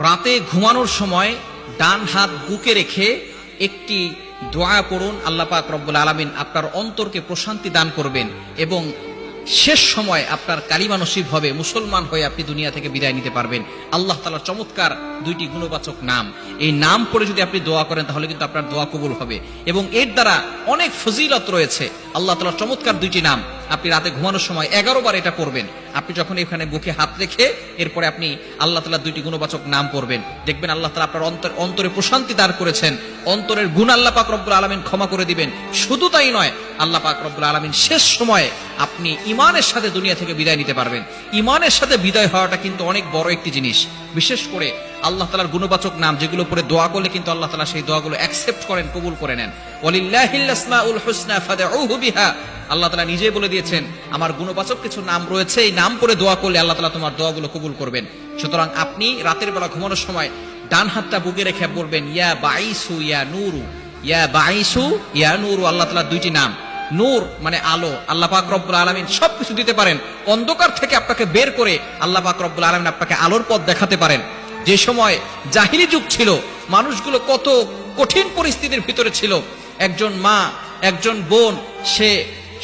রাতে ঘুমানোর সময় ডান হাত বুকে রেখে একটি দোয়া পড়ুন। আল্লাহ পাক রব্বুল আলামিন আপনার অন্তরকে প্রশান্তি দান করবেন এবং শেষ সময় আপনার কালিমা নসিব হবে, মুসলমান হয়ে আপনি দুনিয়া থেকে বিদায় নিতে পারবেন। আল্লাহ তাআলার চমৎকার দুইটি গুণবাচক নাম, এই নাম পড়ে যদি আপনি দোয়া করেন তাহলে কিন্তু আপনার দোয়া কবুল হবে এবং এর দ্বারা অনেক ফজিলত রয়েছে। আল্লাহ তাআলার চমৎকার দুইটি নাম, আপনি রাতে ঘুমানোর সময় 11 বার এটা পড়বেন। আপনি যখন এখানে বুকে হাত রেখে এরপরে আপনি আল্লাহ তাআলার দুইটি গুণবাচক নাম পড়বেন, দেখবেন আল্লাহ তাআলা আপনার অন্তরে প্রশান্তি দান করেছেন, অন্তরের গুণ আল্লাহ পাক রব্বুল আলামিন ক্ষমা করে দিবেন। শুধু তাই নয়, আল্লাহ পাক রব্বুল আলামিন শেষ সময়ে আপনি ঈমানের সাথে দুনিয়া থেকে বিদায় নিতে পারবেন। ঈমানের সাথে বিদায় হওয়াটা কিন্তু অনেক বড় একটি জিনিস। বিশেষ করে আল্লাহ তাআলার গুণবাচক নাম যেগুলো পরে দোয়া করলে কিন্তু আল্লাহ তাআলা সেই দোয়াগুলো অ্যাকসেপ্ট করেন, কবুল করে নেন। ওয়ালিল্লাহিল আসমাউল হুসনা ফাদউহু বিহা, আল্লাহ তাআলা নিজেই বলে দিয়েছেন আমার গুণবাচক কিছু নাম রয়েছে, এই নাম পরে দোয়া করলে আল্লাহ তাআলা তোমার দোয়াগুলো কবুল করবেন। সুতরাং আপনি রাতের বেলা ঘুমানোর সময় ডান হাতটা বুকে রেখে বলবেন ইয়া বাইসু ইয়া নূরু, ইয়া বাইসু ইয়া নূরু। আল্লাহ তাআলার দুইটি নাম। নূর মানে আলো, আল্লাহ পাক রব্বুল আলামিন সবকিছু দিতে পারেন। অন্ধকার থেকে আপনাকে বের করে আল্লাহ পাক রব্বুল আলামিন আপনাকে আলোর পথ দেখাতে পারেন। যে সময় জাহিলি যুগ ছিল, মানুষগুলো কত কঠিন পরিস্থিতির ভিতরে ছিল, একজন মা একজন বোন সে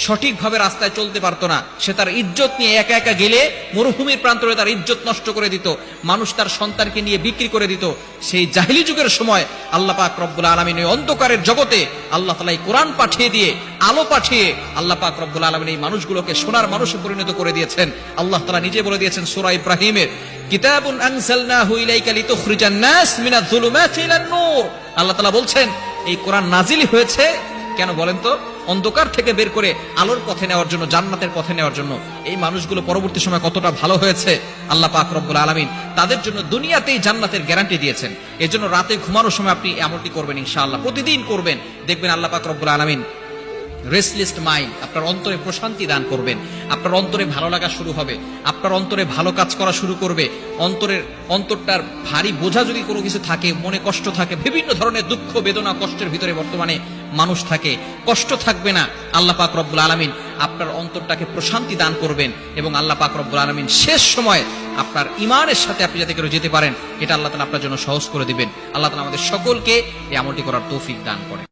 সঠিকভাবে রাস্তায় চলতে পারতো না, সে তার ইজ্জত নিয়ে একা একা গেলে মরুভূমির প্রান্তরে তার ইজ্জত নষ্ট করে দিত, মানুষ তার সন্তানকে নিয়ে বিক্রি করে দিত। সেই জাহিলি যুগের সময় আল্লাহ পাক রব্বুল আলামিন ওই অন্ধকারের জগতে আল্লাহ তাআলা এই কোরআন পাঠিয়ে দিয়ে, আলো পাঠিয়ে আল্লাহ পাক রব্বুল আলামিন এই মানুষগুলোকে সোনার মানুষে পরিণত করে দিয়েছেন। আল্লাহ তাআলা নিজে বলে দিয়েছেন সূরা ইব্রাহিমের, কিতাবুন আনজালনাহু ইলাইকা লিতুখরিজান নাস মিনাজ যুলুমাতি ইলান নূর। আল্লাহ তাআলা বলছেন এই কোরআন নাজিল হয়েছে কেন বলেন তো? অন্ধকার থেকে বের করে আলোর পথে নেওয়ার জন্য, জান্নাতের পথে নেওয়ার জন্য। এই মানুষগুলো পরবর্তী সময় কতটা ভালো হয়েছে আল্লাহ পাক রব্বুল আলামিন তাদের জন্য দুনিয়াতেই জান্নাতের গ্যারান্টি দিয়েছেন। এজন্য রাতে ঘুমানোর সময় আপনি এমনটি করবেন ইনশাআল্লাহ, প্রতিদিন করবেন, দেখবেন আল্লাহ পাক রব্বুল আলামিন রেস্টলেস মাইন্ড, আপনার অন্তরে প্রশান্তি দান করবেন, আপনার অন্তরে ভালো লাগা শুরু হবে, আপনার অন্তরে ভালো কাজ করা শুরু করবে। অন্তরটার ভারী বোঝা যদি কোনো কিছু থাকে, মনে কষ্ট থাকে, বিভিন্ন ধরনের দুঃখ বেদনা কষ্টের ভিতরে বর্তমানে মানুষ থাকে, কষ্ট থাকবে না। আল্লাহ পাক রব্বুল আলামিন আপনার অন্তরটাকে প্রশান্তি দান করবেন এবং আল্লাহ পাক রব্বুল আলামিন শেষ সময় আপনার ঈমানের সাথে আপনি যাতে করে যেতে পারেন, এটা আল্লাহ তাআলা আপনার জন্য সহজ করে দিবেন। আল্লাহ তাআলা আমাদের সকলকে এই আমলটি করার তৌফিক দান করেন।